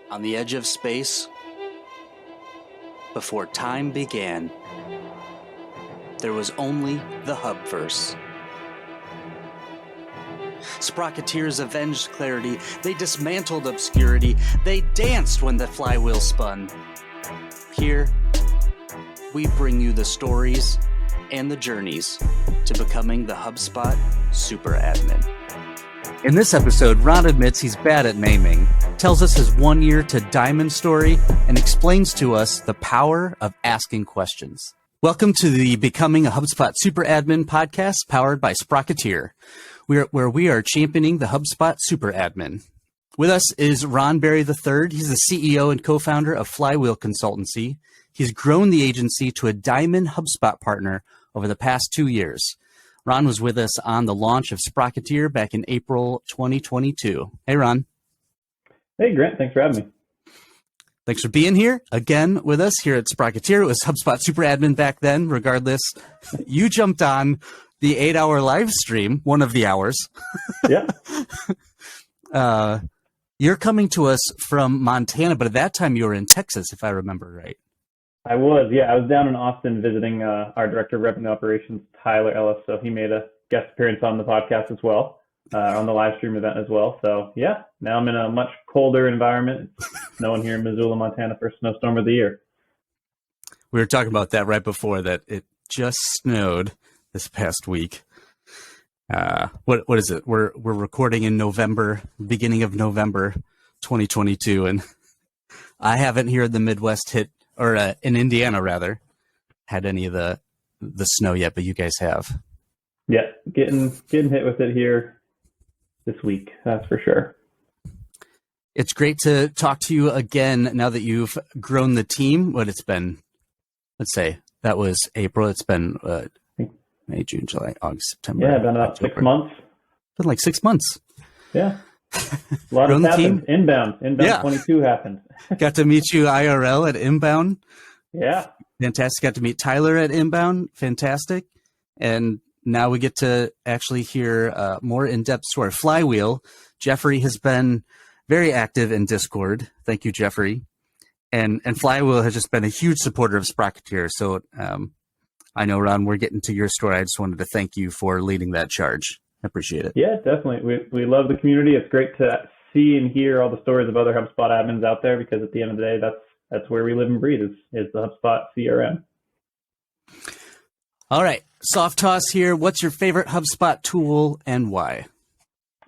On the edge of space, before time began, there was only the hubverse. Sprocketeers avenged clarity, they dismantled obscurity, they danced when the flywheel spun. Here, we bring you the stories and the journeys to becoming the HubSpot superadmin. In this episode, Ron admits he's bad at naming, tells us his 1 year to diamond story, and explains to us the power of asking questions. Welcome to the Becoming a HubSpot Superadmin podcast powered by Sprocketeer, where we are championing the HubSpot Superadmin. With us is Ron Berry III. He's the CEO and co-founder of Flywheel Consultancy. He's grown the agency to a diamond HubSpot partner over the past 2 years. Ron was with us on the launch of Sprocketeer back in April 2022. Hey, Ron. Hey, Grant. Thanks for having me. Thanks for being here again with us here at Sprocketeer. It was HubSpot Superadmin back then. Regardless, you jumped on the 8-hour live stream, one of the hours. Yeah. You're coming to us from Montana, but at that time you were in Texas, if I remember right. I was, yeah. I was down in Austin visiting our Director of Revenue Operations, Tyler Ellis. So he made a guest appearance on the podcast as well, on the live stream event as well. So yeah, now I'm in a much colder environment. It's snowing here in Missoula, Montana, first snowstorm of the year. We were talking about that right before that. It just snowed this past week. What is it? We're recording in November, beginning of November, 2022, and I haven't here in the Midwest hit, or in Indiana rather, had any of the snow yet, but you guys have. Yeah, getting hit with it here this week, that's for sure. It's great to talk to you again now that you've grown the team. What it's been, let's say that was April. It's been May, June, July, August, September. Yeah, been about October. 6 months. Been like 6 months. Yeah. A lot has happened. Inbound yeah. 22 happened. Got to meet you IRL at Inbound. Yeah. Fantastic. Got to meet Tyler at Inbound. Fantastic. And now we get to actually hear a more in-depth story. Flywheel. Jeffrey has been very active in Discord. Thank you, Jeffrey. And Flywheel has just been a huge supporter of Sprocketeer. So I know, Ron, we're getting to your story. I just wanted to thank you for leading that charge. I appreciate it. Yeah, definitely. We love the community. It's great to see and hear all the stories of other HubSpot admins out there, because at the end of the day, that's where we live and breathe is the HubSpot CRM. All right. Soft toss here. What's your favorite HubSpot tool and why?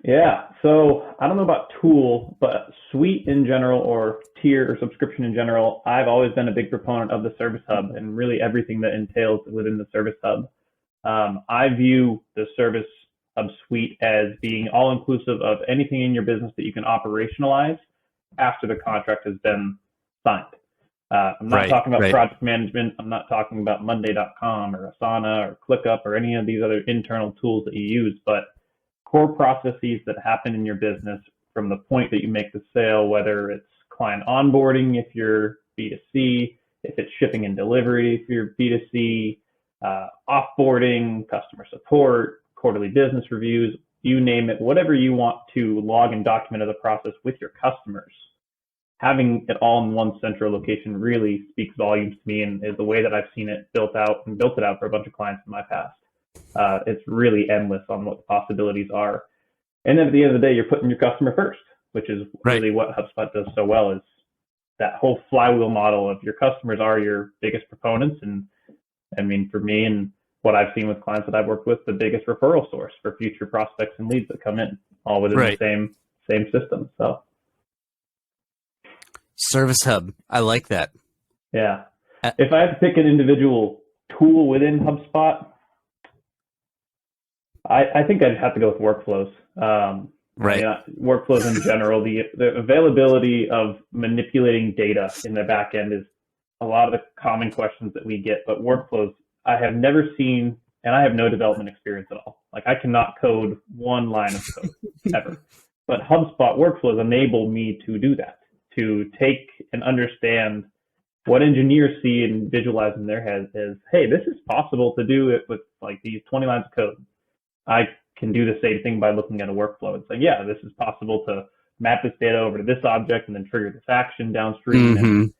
Yeah. So I don't know about tool, but suite in general, or tier or subscription in general, I've always been a big proponent of the Service Hub and really everything that entails within the Service Hub. I view the Service Hub suite as being all inclusive of anything in your business that you can operationalize after the contract has been signed. I'm not talking about project management. I'm not talking about Monday.com or Asana or ClickUp or any of these other internal tools that you use, but core processes that happen in your business from the point that you make the sale, whether it's client onboarding if you're B2C, if it's shipping and delivery if you're B2C, offboarding, customer support, quarterly business reviews, you name it, whatever you want to log and document as a process with your customers. Having it all in one central location really speaks volumes to me, and is the way that I've seen it built it out for a bunch of clients in my past. It's really endless on what the possibilities are. And then at the end of the day, you're putting your customer first, which is really what HubSpot does so well, is that whole flywheel model of your customers are your biggest proponents. And I mean, for me and what I've seen with clients that I've worked with, the biggest referral source for future prospects and leads that come in, all within the same system. So Service Hub. I like that. Yeah. If I had to pick an individual tool within HubSpot, I think I'd have to go with workflows. Workflows in general, the availability of manipulating data in the back end is a lot of the common questions that we get, but workflows, I have never seen, and I have no development experience at all. Like, I cannot code one line of code ever, but HubSpot workflows enable me to do that, to take and understand what engineers see and visualize in their heads is, hey, this is possible to do it with like these 20 lines of code. I can do the same thing by looking at a workflow and saying, yeah, this is possible to map this data over to this object and then trigger this action downstream. And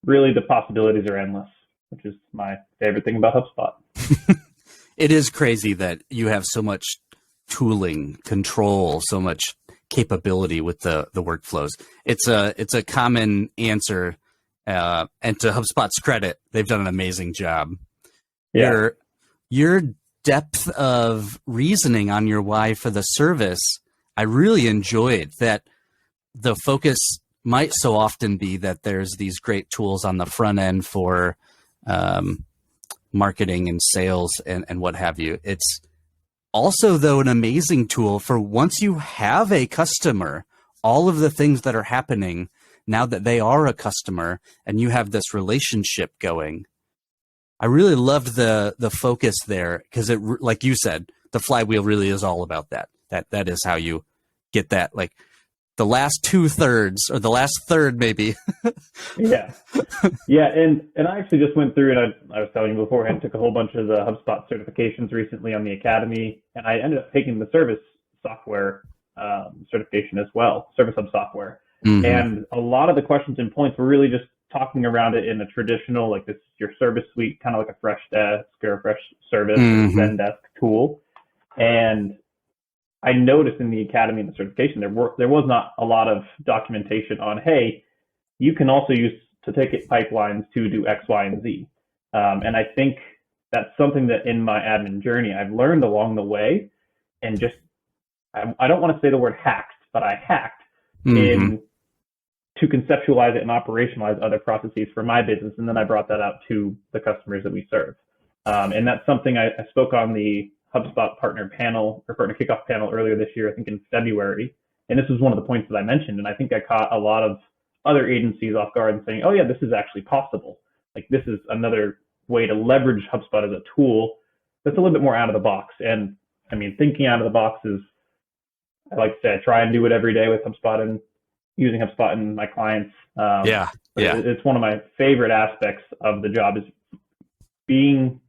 really the possibilities are endless, which is my favorite thing about HubSpot. It is crazy that you have so much tooling, control, so much capability with the workflows. It's a common answer, and to HubSpot's credit, they've done an amazing job. Yeah. Your depth of reasoning on your why for the service, I really enjoyed that. The focus might so often be that there's these great tools on the front end for marketing and sales and what have you. It's also, though, an amazing tool for once you have a customer, all of the things that are happening now that they are a customer and you have this relationship going. I really loved the focus there because it, like you said, the flywheel really is all about that. That is how you get that, like the last 2/3 or the last third, maybe. Yeah. And I actually just went through, and I was telling you beforehand, took a whole bunch of the HubSpot certifications recently on the Academy, and I ended up taking the service software certification as well, Service Hub software. And a lot of the questions and points were really just talking around it in a traditional, like this is your service suite, kind of like a fresh desk or a fresh service Zendesk tool. And I noticed in the Academy and the certification, there was not a lot of documentation on, hey, you can also use to ticket pipelines to do X, Y, and Z. And I think that's something that in my admin journey, I've learned along the way, and just, I don't want to say the word hacked, but I hacked in to conceptualize it and operationalize other processes for my business. And then I brought that out to the customers that we serve. And that's something I spoke on the HubSpot partner panel or partner kickoff panel earlier this year, I think in February. And this was one of the points that I mentioned. And I think I caught a lot of other agencies off guard and saying, oh yeah, this is actually possible. Like this is another way to leverage HubSpot as a tool that's a little bit more out of the box. And I mean, thinking out of the box is, I like to say, I try and do it every day with HubSpot and using HubSpot and my clients. It's one of my favorite aspects of the job is being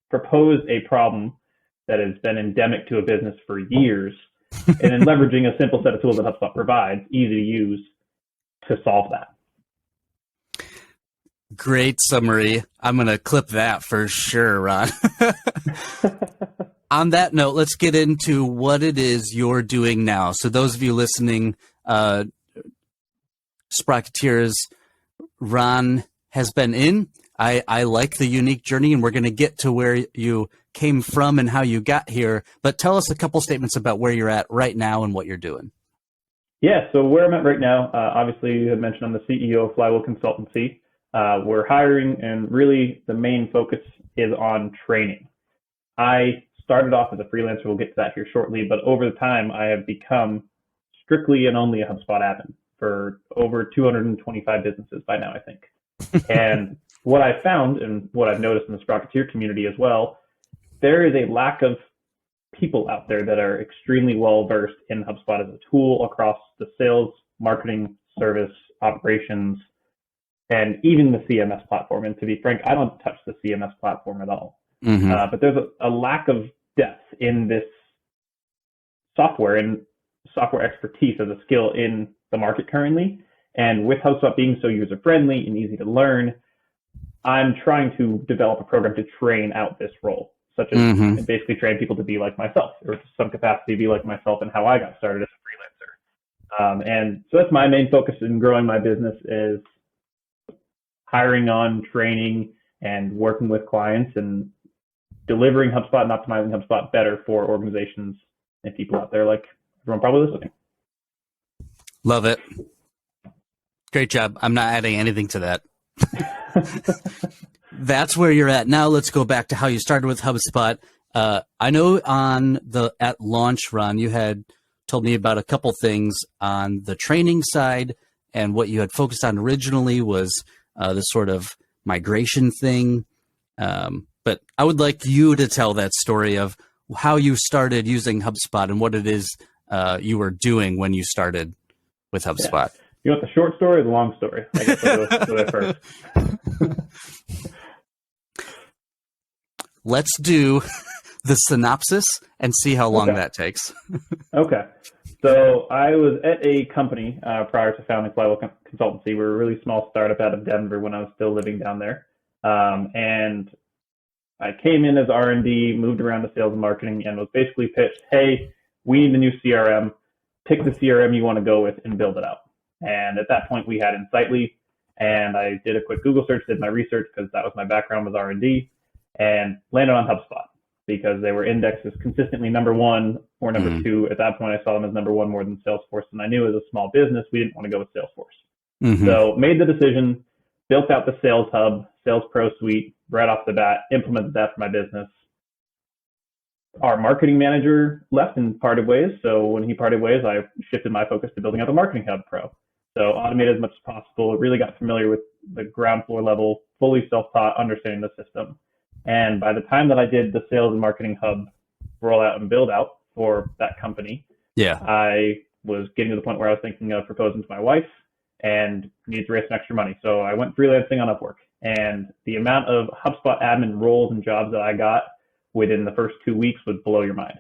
proposed a problem that has been endemic to a business for years, and then leveraging a simple set of tools that HubSpot provides, easy to use, to solve that. Great summary. I'm going to clip that for sure, Ron. On that note, let's get into what it is you're doing now. So those of you listening, Sprocketeers, Ron has been in. I like the unique journey, and we're going to get to where you came from and how you got here. But tell us a couple statements about where you're at right now and what you're doing. Yeah, so where I'm at right now, obviously you had mentioned I'm the CEO of Flywheel Consultancy. We're hiring, and really the main focus is on training. I started off as a freelancer. We'll get to that here shortly. But over the time, I have become strictly and only a HubSpot admin for over 225 businesses by now, I think. And what I found, and what I've noticed in the Sprocketeer community as well, there is a lack of people out there that are extremely well versed in HubSpot as a tool across the sales, marketing, service, operations, and even the CMS platform. And to be frank, I don't touch the CMS platform at all. But there's a lack of depth in this software and software expertise as a skill in the market currently. And with HubSpot being so user-friendly and easy to learn, I'm trying to develop a program to train out this role, such as basically train people to be like myself, or to some capacity be like myself, and how I got started as a freelancer. And so that's my main focus in growing my business, is hiring on, training, and working with clients and delivering HubSpot and optimizing HubSpot better for organizations and people out there like everyone probably listening. Love it. Great job. I'm not adding anything to that. That's where you're at now. Let's go back to how you started with HubSpot. I know at launch, Ron, you had told me about a couple things on the training side, and what you had focused on originally was the sort of migration thing. But I would like you to tell that story of how you started using HubSpot and what it is you were doing when you started with HubSpot. Yeah. You want the short story or the long story? I guess I'll go with it first. Let's do the synopsis and see how long that takes. Okay. So I was at a company prior to founding Flywheel Consultancy. We were a really small startup out of Denver when I was still living down there. And I came in as R&D, moved around to sales and marketing, and was basically pitched, hey, we need a new CRM. Pick the CRM you want to go with and build it out. And at that point, we had Insightly, and I did a quick Google search, did my research because that was my background was R&D, and landed on HubSpot because they were indexed as consistently number one or number two. At that point, I saw them as number one more than Salesforce, and I knew as a small business, we didn't want to go with Salesforce. So made the decision, built out the Sales Hub, Sales Pro Suite, right off the bat, implemented that for my business. Our marketing manager left and parted ways. So when he parted ways, I shifted my focus to building out the Marketing Hub Pro. So automated as much as possible, really got familiar with the ground floor level, fully self-taught, understanding the system. And by the time that I did the Sales and Marketing Hub rollout and build out for that company, I was getting to the point where I was thinking of proposing to my wife and needed to raise some extra money. So I went freelancing on Upwork. And the amount of HubSpot admin roles and jobs that I got within the first 2 weeks would blow your mind.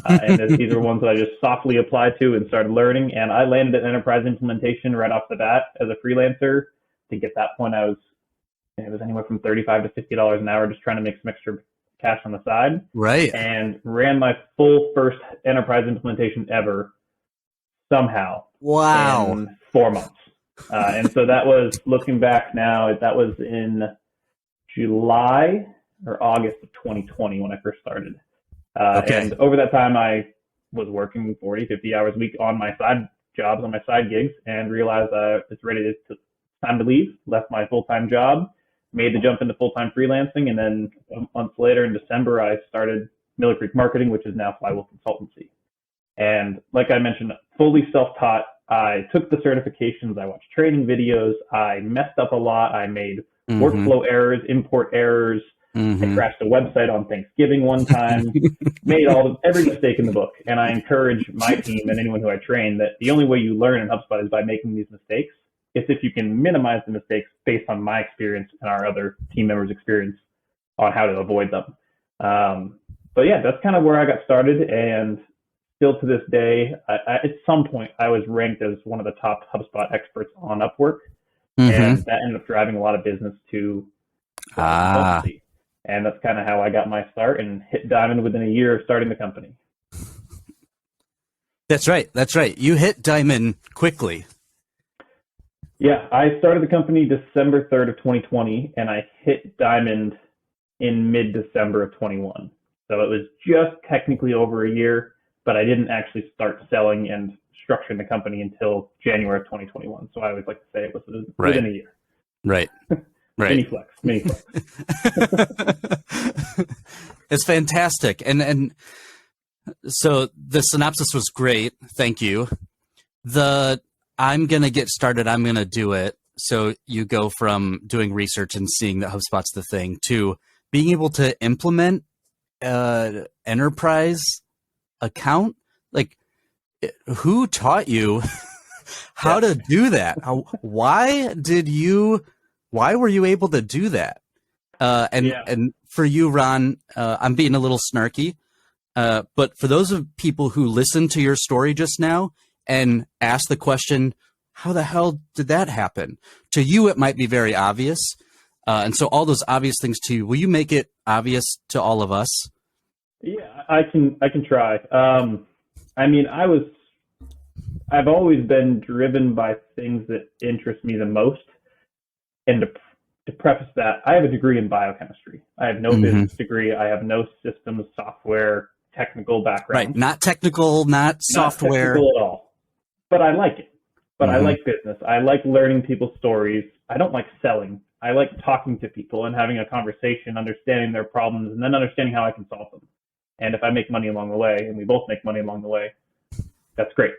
And these are ones that I just softly applied to and started learning. And I landed an enterprise implementation right off the bat as a freelancer. I think at that point it was anywhere from $35 to $50 an hour, just trying to make some extra cash on the side. Right. And ran my full first enterprise implementation ever somehow. Wow. In 4 months. And so that was, looking back now, that was in July or August of 2020 when I first started. And over that time, I was working 40, 50 hours a week on my side jobs, on my side gigs, and realized it's ready to time to leave. Left my full-time job, made the jump into full-time freelancing, and then a month later in December, I started Miller Creek Marketing, which is now Flywheel Consultancy. And like I mentioned, fully self-taught. I took the certifications, I watched training videos, I messed up a lot, I made workflow errors, import errors, I crashed a website on Thanksgiving one time, made every mistake in the book. And I encourage my team and anyone who I train that the only way you learn in HubSpot is by making these mistakes. It's if you can minimize the mistakes based on my experience and our other team members' experience on how to avoid them. But yeah, that's kind of where I got started. And still to this day, at some point, I was ranked as one of the top HubSpot experts on Upwork. And that ended up driving a lot of business to consultancy. And that's kind of how I got my start and hit diamond within a year of starting the company. That's right. That's right. You hit diamond quickly. Yeah, I started the company December 3rd of 2020, and I hit diamond in mid-December of 21. So it was just technically over a year, but I didn't actually start selling and structuring the company until January of 2021. So I always like to say it was within a year. Right. Right. Mini flex. It's fantastic. And so the synopsis was great. Thank you. I'm going to get started. I'm going to do it. So you go from doing research and seeing that HubSpot's the thing to being able to implement enterprise account. Like, who taught you how to do that? Why were you able to do that? And for you, Ron, I'm being a little snarky, but for those of people who listen to your story just now and ask the question, how the hell did that happen? To you, it might be very obvious. And so all those obvious things to you, will you make it obvious to all of us? Yeah, I can try. I mean, I've always been driven by things that interest me the most. And to preface that, I have a degree in biochemistry. I have no business degree. I have no systems, software, technical background. Right, not technical, not software. Not technical at all. But I like it. But I like business. I like learning people's stories. I don't like selling. I like talking to people and having a conversation, understanding their problems, and then understanding how I can solve them. And if I make money along the way, and we both make money along the way, that's great.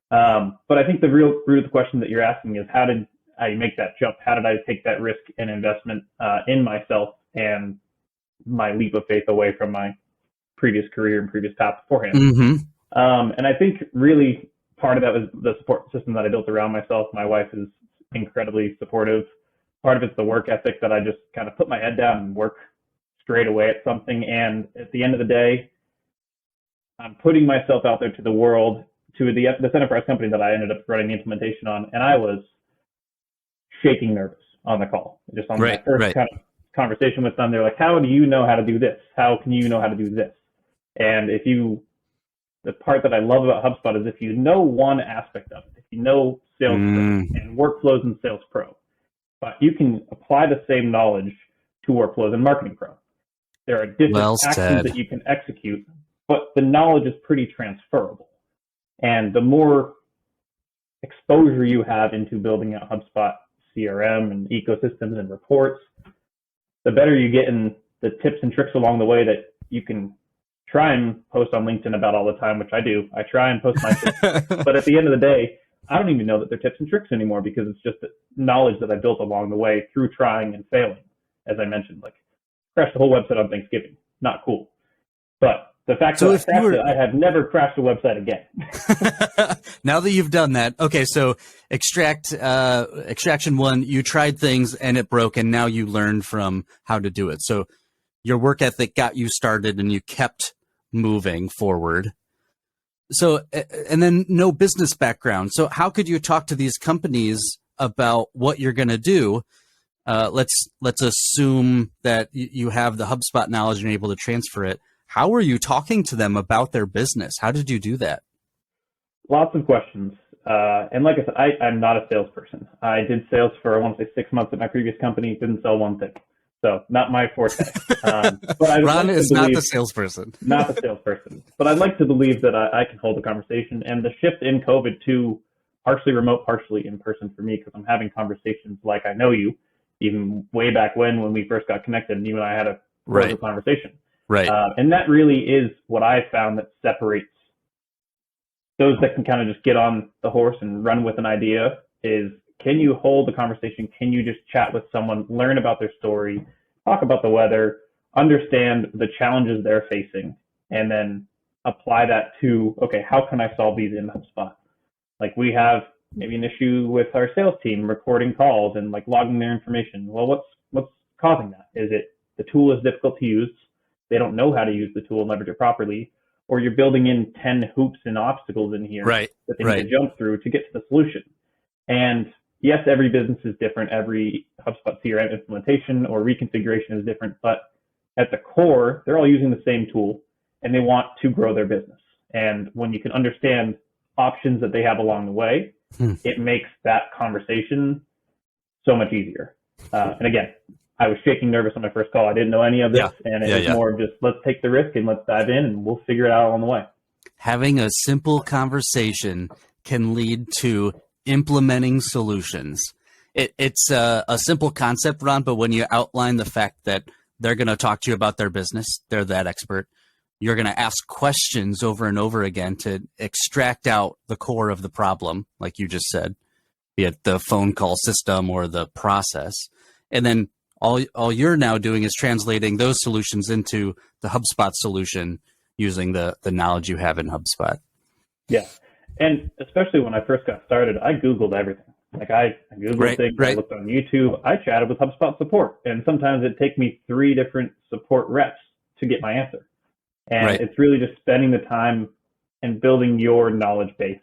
But I think the real root of the question that you're asking is how did I make that jump? How did I take that risk and investment in myself and my leap of faith away from my previous career and previous path beforehand? And I think really part of that was the support system that I built around myself. My wife is incredibly supportive. Part of it's the work ethic that I just kind of put my head down and work straight away at something. And at the end of the day, I'm putting myself out there to the world to this enterprise company that I ended up running the implementation on, and I was shaking nervous on the call. Just on my first kind of conversation with them, they're like, how do you know how to do this? How can you know how to do this? And the part that I love about HubSpot is if you know one aspect of it, if you know Sales Pro and workflows in Sales Pro, but you can apply the same knowledge to workflows in Marketing Pro. There are different actions that you can execute, but the knowledge is pretty transferable. And the more exposure you have into building out HubSpot CRM and ecosystems and reports, the better you get in the tips and tricks along the way that you can try and post on LinkedIn about all the time, which I do. I try and post my tips. But at the end of the day, I don't even know that they're tips and tricks anymore because it's just the knowledge that I built along the way through trying and failing. As I mentioned, like crashed the whole website on Thanksgiving. Not cool. But the fact that I crashed it, I have never crashed a website again. Now that you've done that, okay, so extraction one, you tried things and it broke, and now you learned from how to do it. So your work ethic got you started and you kept moving forward. So, and then no business background. So how could you talk to these companies about what you're going to do? Let's assume that you have the HubSpot knowledge and you're able to transfer it. How are you talking to them about their business? How did you do that? Lots of questions. And like I said, I'm not a salesperson. I did sales for, I want to say 6 months at my previous company, didn't sell one thing. So not my forte. But Ron is not the salesperson. Not the salesperson. But I'd like to believe that I can hold a conversation. And the shift in COVID to partially remote, partially in person for me, because I'm having conversations like I know you, even way back when we first got connected, and you and I had a real conversation. Right. And that really is what I found that separates those that can kind of just get on the horse and run with an idea is, can you hold the conversation? Can you just chat with someone, learn about their story, talk about the weather, understand the challenges they're facing, and then apply that to, okay, how can I solve these in HubSpot? Like we have maybe an issue with our sales team recording calls and like logging their information. Well, what's causing that? Is it the tool is difficult to use? They don't know how to use the tool and leverage it properly, or you're building in 10 hoops and obstacles in here that they need to jump through to get to the solution. And yes, every business is different. Every HubSpot CRM implementation or reconfiguration is different, but at the core, they're all using the same tool and they want to grow their business. And when you can understand options that they have along the way, it makes that conversation so much easier. And again, I was shaking nervous on my first call. I didn't know any of this, and it was more of just, let's take the risk and let's dive in and we'll figure it out along the way. Having a simple conversation can lead to implementing solutions. It's a simple concept, Ron, but when you outline the fact that they're going to talk to you about their business, they're that expert, you're going to ask questions over and over again to extract out the core of the problem, like you just said, be it the phone call system or the process. And then all you're now doing is translating those solutions into the HubSpot solution using the knowledge you have in HubSpot. Yeah. And especially when I first got started, I Googled everything. Like I Googled things, I looked on YouTube, I chatted with HubSpot support. And sometimes it'd take me 3 different support reps to get my answer. And it's really just spending the time and building your knowledge base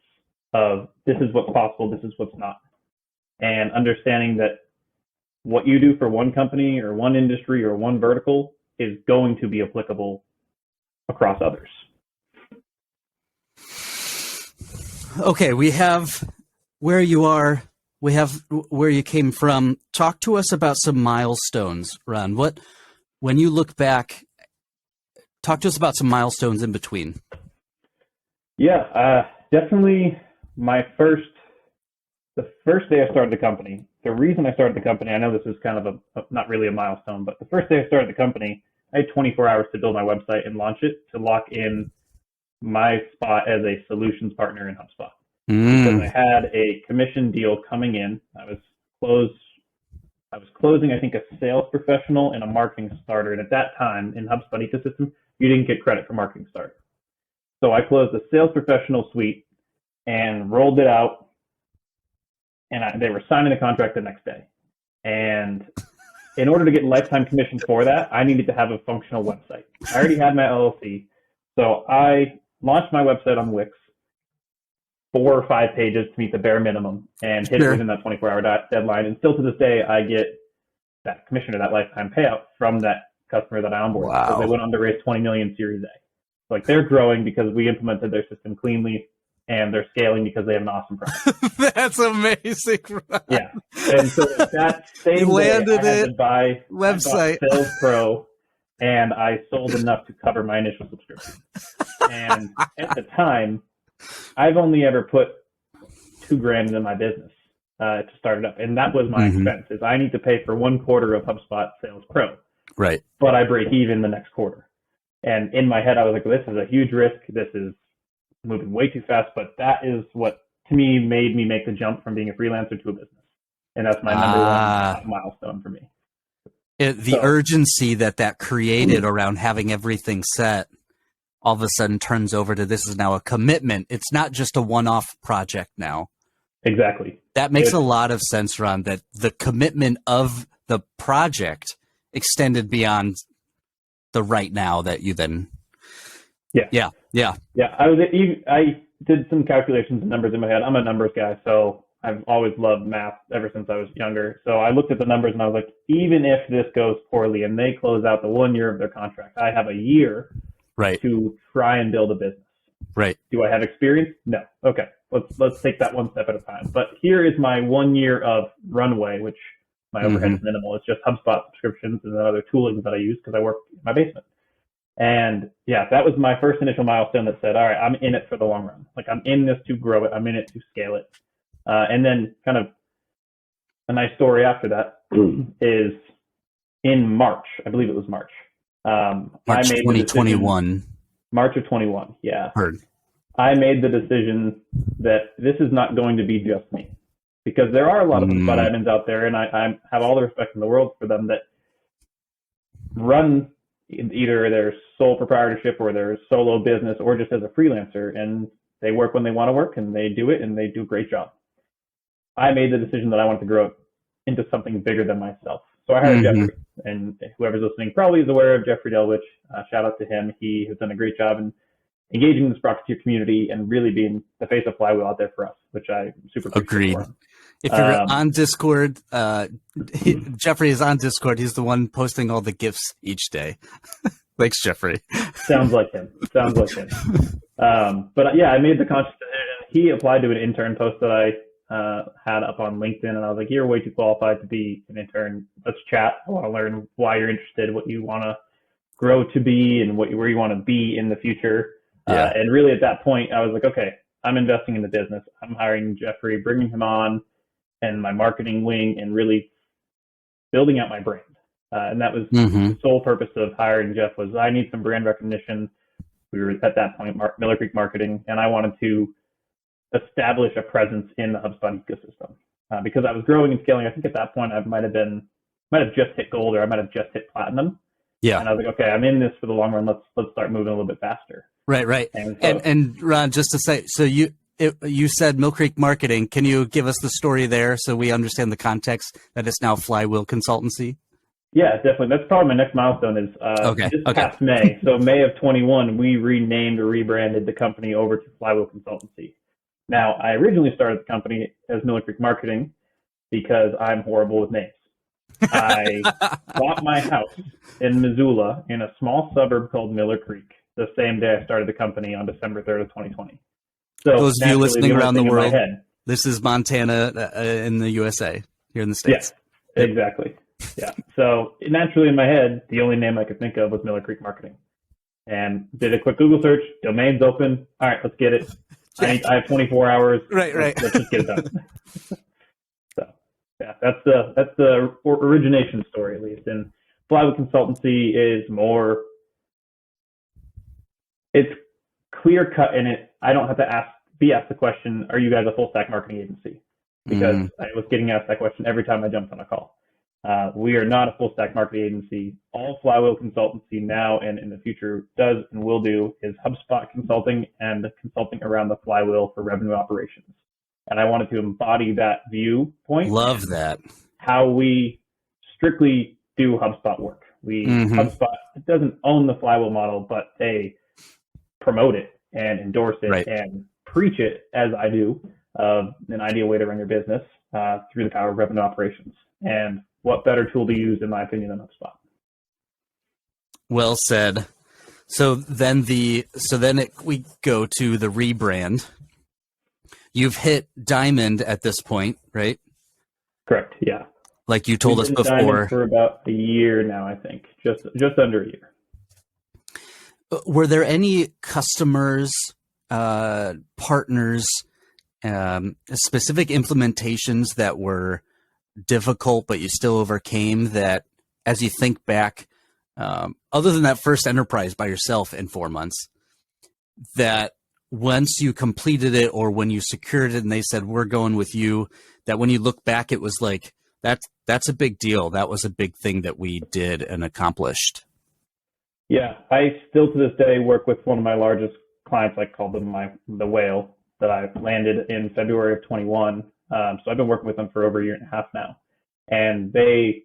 of this is what's possible, this is what's not. And understanding that what you do for one company or one industry or one vertical is going to be applicable across others. Okay, we have where you are, we have where you came from. Talk to us about some milestones, Ron. When you look back, talk to us about some milestones in between. Yeah, definitely the first day I started the company. The reason I started the company, I know this is kind of not really a milestone, but the first day I started the company, I had 24 hours to build my website and launch it to lock in my spot as a solutions partner in HubSpot. Because I had a commission deal coming in. I was closing, I think, a sales professional and a marketing starter. And at that time in HubSpot ecosystem, you didn't get credit for marketing starter. So I closed the sales professional suite and rolled it out. And they were signing the contract the next day. And in order to get lifetime commission for that, I needed to have a functional website. I already had my LLC. So I launched my website on Wix, 4 or 5 pages to meet the bare minimum and hit it within that 24-hour deadline. And still to this day, I get that commission or that lifetime payout from that customer that I onboarded. Wow. Because they went on to raise 20 million Series A. Like, they're growing because we implemented their system cleanly, and they're scaling because they have an awesome product. That's amazing. Ron. Yeah. And so that same day, I had to buy website Sales Pro, and I sold enough to cover my initial subscription. And at the time, I've only ever put $2,000 into my business to start it up, and that was my expense. Is I need to pay for 1 quarter of HubSpot Sales Pro, right? But I break even the next quarter. And in my head, I was like, "This is a huge risk. This is moving way too fast." But that is what, to me, made me make the jump from being a freelancer to a business, and that's my number one milestone for me. The urgency that created around having everything set, all of a sudden turns over to this is now a commitment. It's not just a one-off project now. Exactly. That makes a lot of sense, Ron, that the commitment of the project extended beyond the right now that you then. Yeah. I did some calculations and numbers in my head. I'm a numbers guy, so I've always loved math ever since I was younger. So I looked at the numbers and I was like, even if this goes poorly and they close out the 1 year of their contract, I have a year to try and build a business. Right. Do I have experience? No. Okay. Let's take that one step at a time. But here is my 1 year of runway, which my overhead is minimal. It's just HubSpot subscriptions and other toolings that I use because I work in my basement. And yeah, that was my first initial milestone that said, all right, I'm in it for the long run. Like, I'm in this to grow it. I'm in it to scale it. And then kind of a nice story after that is in March. I believe it was March. March 2021. March of 21. Yeah. Heard. I made the decision that this is not going to be just me, because there are a lot of HubSpot admins out there, and I have all the respect in the world for them that run either their sole proprietorship or their solo business or just as a freelancer, and they work when they want to work and they do it and they do a great job. I made the decision that I wanted to grow it into something bigger than myself. So I hired Jeffrey, and whoever's listening probably is aware of Jeffrey Delwich. Shout out to him. He has done a great job in engaging the Sprocketeer community and really being the face of Flywheel out there for us, which I super appreciate. Agreed. If you're on Discord, Jeffrey is on Discord. He's the one posting all the GIFs each day. Thanks, Jeffrey. Sounds like him. But yeah, I made the conscious decision. He applied to an intern post that I had up on LinkedIn, and I was like, "You're way too qualified to be an intern. Let's chat. I want to learn why you're interested, what you want to grow to be, and where you want to be in the future." And really, at that point, I was like, "Okay, I'm investing in the business. I'm hiring Jeffrey, bringing him on, and my marketing wing, and really building out my brand." And that was the sole purpose of hiring Jeff. Was I need some brand recognition. We were at that point Miller Creek Marketing, and I wanted to establish a presence in the HubSpot ecosystem because I was growing and scaling. I think at that point I might have just hit gold, or I might have just hit platinum. Yeah. And I was like, okay, I'm in this for the long run. Let's start moving a little bit faster. Right. And Ron, just to say, so you said Mill Creek Marketing. Can you give us the story there so we understand the context that it's now Flywheel Consultancy? Yeah, definitely. That's probably my next milestone is past May. So May of 21, we renamed or rebranded the company over to Flywheel Consultancy. Now, I originally started the company as Miller Creek Marketing because I'm horrible with names. I bought my house in Missoula in a small suburb called Miller Creek the same day I started the company on December 3rd of 2020. So those of you listening around the world, this is Montana in the USA, here in the States. Yeah, exactly. Yeah. So naturally in my head, the only name I could think of was Miller Creek Marketing. And did a quick Google search, domain's open. All right, let's get it. I have 24 hours. Right. Let's just get it done. So yeah, that's the origination story, at least. And Flywheel Consultancy is more, it's clear cut in it. I don't have to be asked the question, are you guys a full stack marketing agency? Because I was getting asked that question every time I jumped on a call. We are not a full stack marketing agency. All Flywheel Consultancy now and in the future does and will do is HubSpot consulting and consulting around the flywheel for revenue operations. And I wanted to embody that viewpoint. Love that. How we strictly do HubSpot work. HubSpot doesn't own the flywheel model, but they promote it and endorse it and preach it as I do, an ideal way to run your business through the power of revenue operations. And what better tool to use, in my opinion, than HubSpot? Well said. So then we go to the rebrand. You've hit Diamond at this point, right? Correct. Yeah. Like you told us before. Diamond for about a year now, I think, just under a year. Were there any customers, partners, specific implementations that were difficult, but you still overcame that as you think back, other than that first enterprise by yourself in 4 months, that once you completed it or when you secured it and they said, we're going with you, that when you look back, it was like, that's a big deal. That was a big thing that we did and accomplished. Yeah, I still to this day work with one of my largest clients. I call them the whale, that I landed in February of 21. So I've been working with them for over a year and a half now. And they,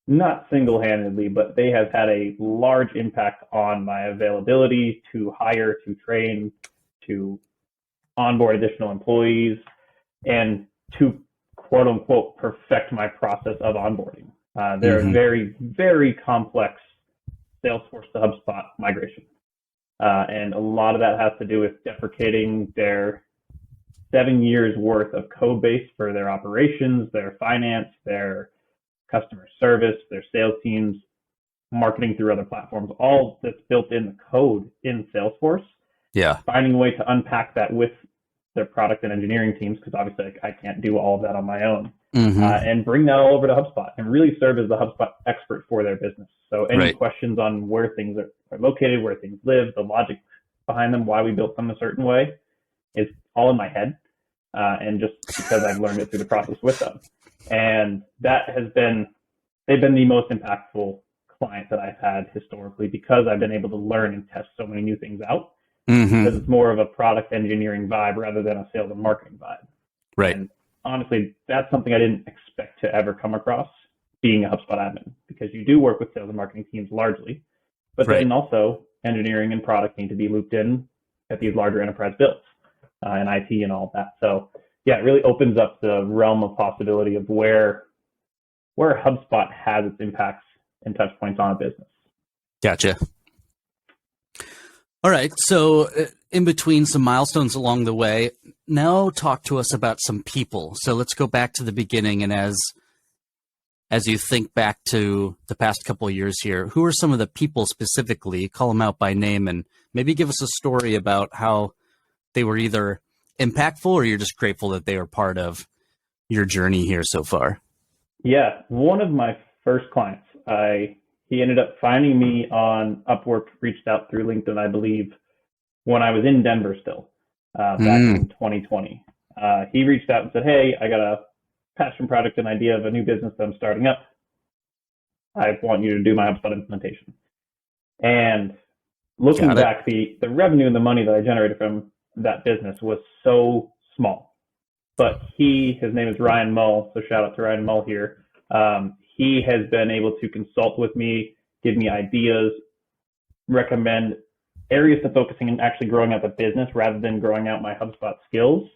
not single-handedly, but they have had a large impact on my availability to hire, to train, to onboard additional employees, and to quote unquote perfect my process of onboarding. They're a very, very complex Salesforce to HubSpot migration. And a lot of that has to do with deprecating their 7 years worth of code base for their operations, their finance, their customer service, their sales teams, marketing through other platforms, all that's built in the code in Salesforce. Yeah. Finding a way to unpack that with their product and engineering teams, because obviously I can't do all of that on my own, and bring that all over to HubSpot and really serve as the HubSpot expert for their business. So any questions on where things are located, where things live, the logic behind them, why we built them a certain way, is all in my head. And just because I've learned it through the process with them. And they've been the most impactful client that I've had historically, because I've been able to learn and test so many new things out. Because it's more of a product engineering vibe rather than a sales and marketing vibe. Right. And honestly, that's something I didn't expect to ever come across being a HubSpot admin, because you do work with sales and marketing teams largely, but then also engineering and product need to be looped in at these larger enterprise builds, and IT and all that. So yeah, it really opens up the realm of possibility of where HubSpot has its impacts and touch points on a business. Gotcha. All right. So in between some milestones along the way, now talk to us about some people. So let's go back to the beginning. And as you think back to the past couple of years here, who are some of the people specifically, call them out by name, and maybe give us a story about how they were either impactful or you're just grateful that they were part of your journey here so far? Yeah. One of my first clients, he ended up finding me on Upwork, reached out through LinkedIn, I believe, when I was in Denver still, back in 2020. He reached out and said, hey, I got a passion project and idea of a new business that I'm starting up. I want you to do my HubSpot implementation. And looking back, the revenue and the money that I generated from that business was so small. But his name is Ryan Mull, so shout out to Ryan Mull here. He has been able to consult with me, give me ideas, recommend areas to focusing and actually growing out the business rather than growing out my HubSpot skills,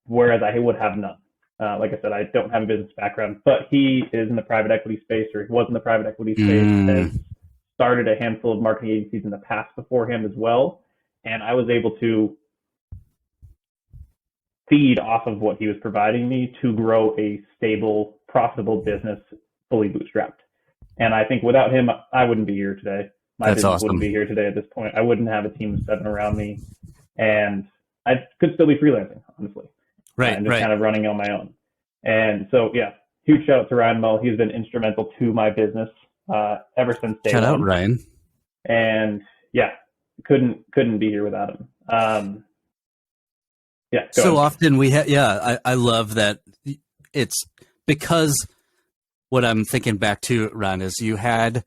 whereas I would have none. Like I said, I don't have a business background, but he is in the private equity space, or he was in the private equity space, has started a handful of marketing agencies in the past beforehand as well. And I was able to feed off of what he was providing me to grow a stable, profitable business, fully bootstrapped. And I think without him, I wouldn't be here today. My business wouldn't be here today at this point. I wouldn't have a team of 7 around me, and I could still be freelancing, honestly. And just kind of running on my own. And so, yeah, huge shout out to Ryan Mull. He's been instrumental to my business ever since day one. Shout out, Ryan. And yeah, couldn't be here without him. So often we have, I love that. It's because what I'm thinking back to, Ron, is you had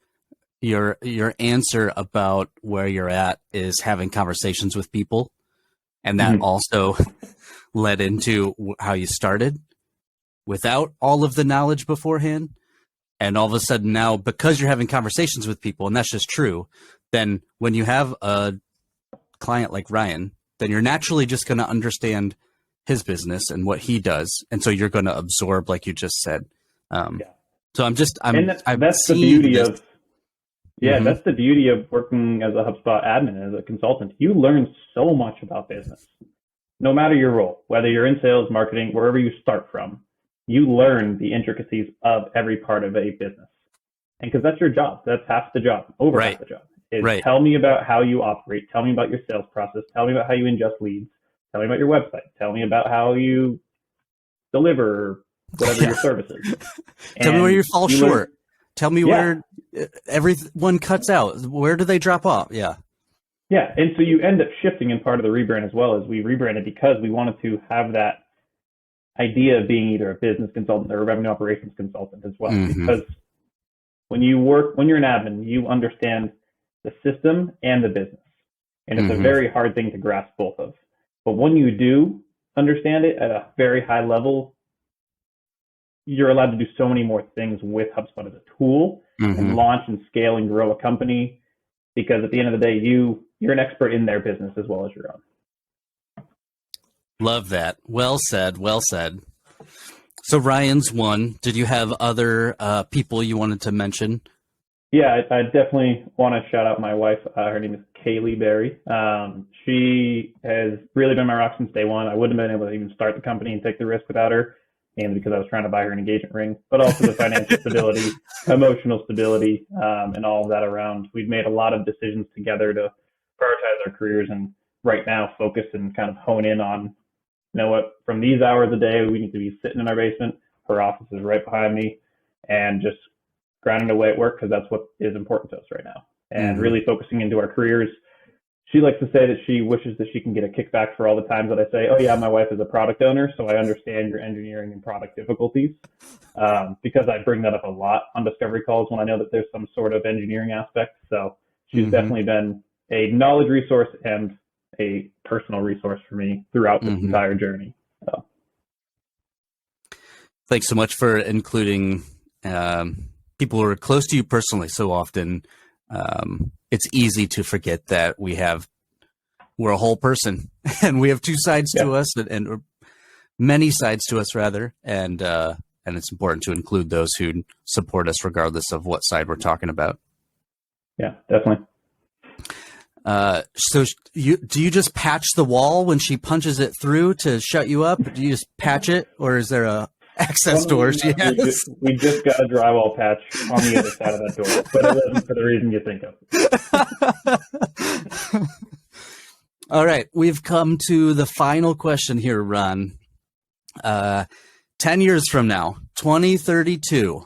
your answer about where you're at is having conversations with people. And that also led into how you started without all of the knowledge beforehand. And all of a sudden now, because you're having conversations with people, and that's just true, then when you have a client like Ryan then you're naturally just going to understand his business and what he does. And so you're going to absorb, like you just said. So that's the beauty of, that's the beauty of working as a HubSpot admin, as a consultant. You learn so much about business, no matter your role, whether you're in sales, marketing, wherever you start from, you learn the intricacies of every part of a business. And because that's your job, that's half the job, half the job. Tell me about how you operate. Tell me about your sales process. Tell me about how you ingest leads. Tell me about your website. Tell me about how you deliver whatever your service is. Tell me where you fall short. Tell me where everyone cuts out. Where do they drop off? Yeah. Yeah. And so you end up shifting in part of the rebrand as well. As we rebranded because we wanted to have that idea of being either a business consultant or a revenue operations consultant as well. Because when you're an admin, you understand the system and the business. And it's a very hard thing to grasp both of. But when you do understand it at a very high level, you're allowed to do so many more things with HubSpot as a tool and launch and scale and grow a company, because at the end of the day, you're an expert in their business as well as your own. Love that. Well said. Well said. So Ryan's one. Did you have other people you wanted to mention? Yeah, I definitely want to shout out my wife. Her name is Kaylee Berry. She has really been my rock since day one. I wouldn't have been able to even start the company and take the risk without her, mainly because I was trying to buy her an engagement ring, but also the financial stability, emotional stability, and all of that around. We've made a lot of decisions together to prioritize our careers and right now focus and kind of hone in on, you know what, from these hours a day, we need to be sitting in our basement. Her office is right behind me, and just grinding away at work, because that's what is important to us right now. And really focusing into our careers. She likes to say that she wishes that she can get a kickback for all the times that I say, oh yeah, my wife is a product owner, so I understand your engineering and product difficulties, because I bring that up a lot on discovery calls when I know that there's some sort of engineering aspect. So she's definitely been a knowledge resource and a personal resource for me throughout this entire journey. So. Thanks so much for including people who are close to you personally. So often it's easy to forget that we're a whole person and we have two sides to us, and many sides to us rather. And it's important to include those who support us regardless of what side we're talking about. Yeah, definitely. So do you just patch the wall when she punches it through to shut you up? Do you just patch it, or is there a access door? We just got a drywall patch on the other side of that door, but it wasn't for the reason you think of. All right, we've come to the final question here, Ron. 10 years from now, 2032,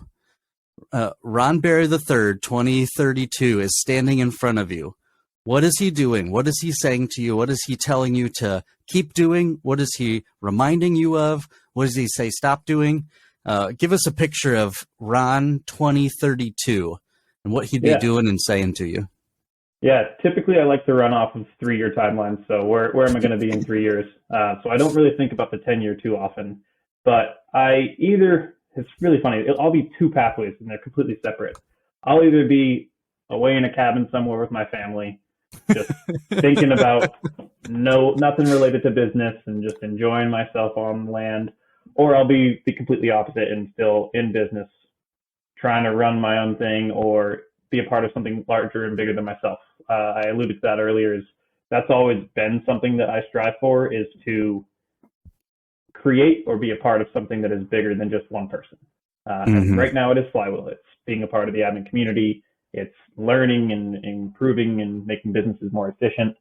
Ron Berry III, 2032, is standing in front of you. What is he doing? What is he saying to you? What is he telling you to keep doing? What is he reminding you of? What does he say stop doing? Give us a picture of Ron 2032 and what he'd be doing and saying to you. Yeah, typically I like to run off of 3-year timelines. So where am I going to be in 3 years? So I don't really think about the 10-year too often. But it's really funny, I'll be two pathways and they're completely separate. I'll either be away in a cabin somewhere with my family, just thinking about nothing related to business and just enjoying myself on land, or I'll be the completely opposite and still in business, trying to run my own thing or be a part of something larger and bigger than myself. I alluded to that earlier. That's always been something that I strive for, is to create or be a part of something that is bigger than just one person. And right now it is Flywheel. It's being a part of the admin community. It's learning and improving and making businesses more efficient.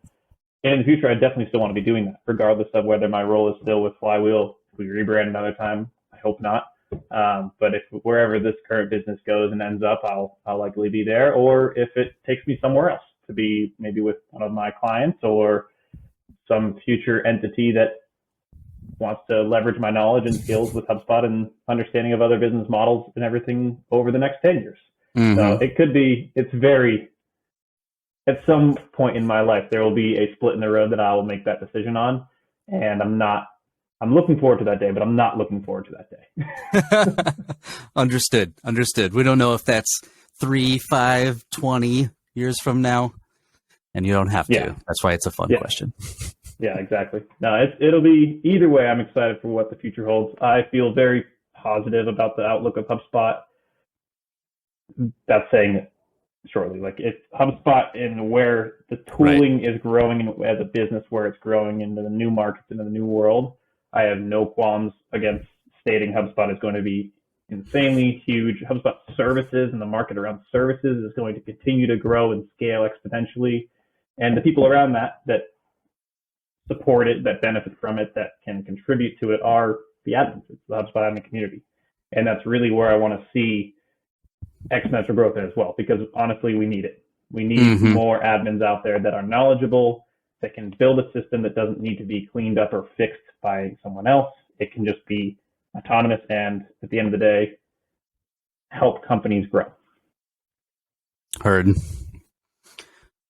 And in the future, I definitely still want to be doing that, regardless of whether my role is still with Flywheel. If we rebrand another time, I hope not. But if wherever this current business goes and ends up, I'll likely be there. Or if it takes me somewhere else to be maybe with one of my clients or some future entity that wants to leverage my knowledge and skills with HubSpot and understanding of other business models and everything over the next 10 years. So it could be, at some point in my life, there will be a split in the road that I will make that decision on. And I'm looking forward to that day, but I'm not looking forward to that day. Understood. We don't know if that's 3, 5, 20 years from now, and you don't have to. That's why it's a fun question. Yeah, exactly. No, it'll be either way. I'm excited for what the future holds. I feel very positive about the outlook of HubSpot. That's saying it shortly. Like it's HubSpot and where the tooling is growing as a business, where it's growing into the new markets, into the new world. I have no qualms against stating HubSpot is going to be insanely huge. HubSpot services and the market around services is going to continue to grow and scale exponentially. And the people around that support it, that benefit from it, that can contribute to it are the admins. It's the HubSpot admin community. And that's really where I want to see exponential growth as well, because honestly, we need it. We need more admins out there that are knowledgeable, that can build a system that doesn't need to be cleaned up or fixed by someone else. It can just be autonomous and at the end of the day, help companies grow. Heard.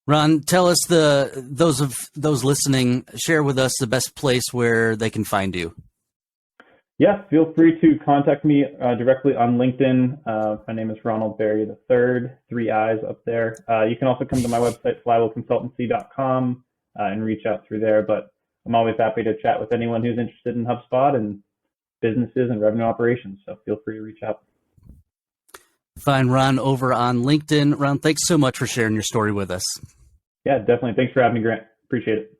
Ron, tell us those listening, share with us the best place where they can find you. Yeah, feel free to contact me directly on LinkedIn. My name is Ronald Berry III, 3 I's up there. You can also come to my website, flywheelconsultancy.com, and reach out through there. But I'm always happy to chat with anyone who's interested in HubSpot and businesses and revenue operations. So feel free to reach out. Find Ron over on LinkedIn. Ron, thanks so much for sharing your story with us. Yeah, definitely. Thanks for having me, Grant. Appreciate it.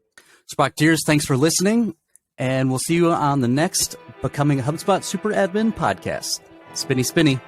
Sprocketeers, thanks for listening. And we'll see you on the next Becoming a HubSpot Super Admin podcast. Spinny, spinny.